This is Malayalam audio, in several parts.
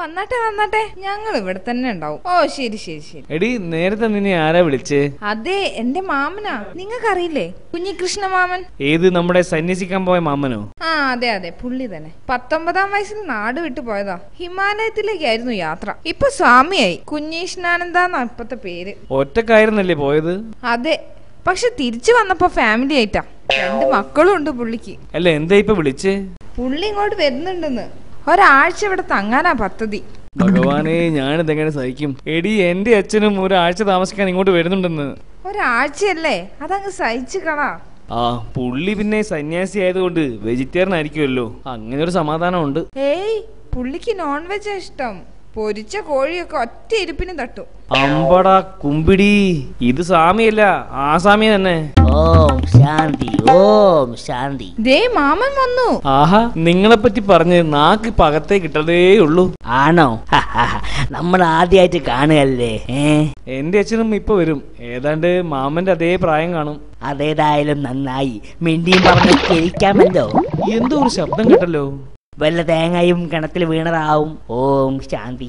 വന്നാട്ടെ വന്നാട്ടെ, ഞങ്ങൾ ഇവിടെ തന്നെ ഉണ്ടാവും. ഓ ശരി ശരി ശരി. എടി നേരത്തെ നിന്നെ ആരാ വിളിച്ചേ? അതെ, എന്റെ മാമനാ. നിങ്ങൾക്കറിയില്ലേ കുഞ്ഞികൃഷ്ണ മാമൻ? ഏത്, നമ്മുടെ സന്യസിക്കാൻ പോയ മാമനോ? ആ അതെ അതെ, പുള്ളി തന്നെ. 19-ാം വയസ്സിൽ നാട് വിട്ടു പോയതാ. ഹിമാലയത്തിലേക്കായിരുന്നു യാത്ര. ഇപ്പൊ സ്വാമിയായി. കുഞ്ഞീഷ്ണാനന്ദാന്നാ ഇപ്പത്തെ പേര്. ഒറ്റക്കായിരുന്നല്ലേ പോയത്? അതെ, പക്ഷെ തിരിച്ചു വന്നപ്പോ ഫാമിലി ആയിട്ടാ. 2 മക്കളും ഉണ്ട് പുള്ളിക്ക്. അല്ല, എന്താ ഇപ്പൊ വിളിച്ചേ? പുള്ളി ഇങ്ങോട്ട് വരുന്നുണ്ടെന്ന്. ഒരാഴ്ച ഇവിടെ തങ്ങാനാ പദ്ധതി. ഭഗവാനെ, ഞാനിതെങ്ങനെ സഹിക്കും? എടി, എന്റെ അച്ഛനും ഒരാഴ്ച താമസിക്കാൻ ഇങ്ങോട്ട് വരുന്നുണ്ടെന്ന്. ഒരാഴ്ചയല്ലേ, അതങ്ങ് സഹിച്ചു കളാ. ആ, പുള്ളി പിന്നെ സന്യാസി ആയതുകൊണ്ട് വെജിറ്റേറിയൻ ആയിരിക്കുമല്ലോ, അങ്ങനെ ഒരു സമാധാനം ഉണ്ട്. ഏയ്, പുള്ളിക്ക് നോൺ വെജാ ഇഷ്ടം. പൊരിച്ച കോഴിയൊക്കെ ഒറ്റ ഇരിപ്പിന് തട്ടും. അമ്പടാ കുമ്പിടി, ഇത് സ്വാമിയല്ല, ആ സ്വാമി തന്നെ. ഓം ശാന്തി, ഓം ശാന്തി. ദേ മാമൻ വന്നു. ആഹാ, നിങ്ങളെ പറ്റി പറഞ്ഞ് നാക്ക് പകത്തേ കിട്ടതേ ഉള്ളൂ. ആണോ? നമ്മൾ ആദ്യമായിട്ട് കാണുകയല്ലേ? എന്റെ അച്ഛനും ഇപ്പൊ വരും. ഏതാണ്ട് മാമന്റെ അതേ പ്രായം കാണും. അതേതായാലും നന്നായി. മിണ്ടിയും പറഞ്ഞ് കേൾക്കാമല്ലോ. എന്തോ ഒരു ശബ്ദം കേട്ടല്ലോ. വല്ല തേങ്ങയും കിണറ്റിൽ വീണതാവും. ഓം ശാന്തി.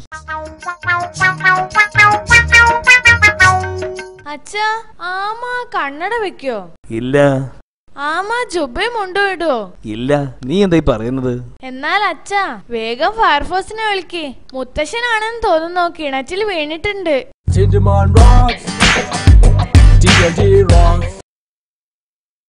അച്ഛാ, ആമ കണ്ണട വെക്കോ? ഇല്ല. ആമ ജുബയും ഉണ്ടോ ഇടോ? ഇല്ല. നീ എന്തായി പറയുന്നത്? എന്നാൽ അച്ഛാ, വേഗം ഫയർഫോഴ്സിനെ വിളിക്കേ. മുത്തശ്ശനാണെന്ന് തോന്നുന്നു, കിണറ്റിൽ വീണിട്ടുണ്ട്.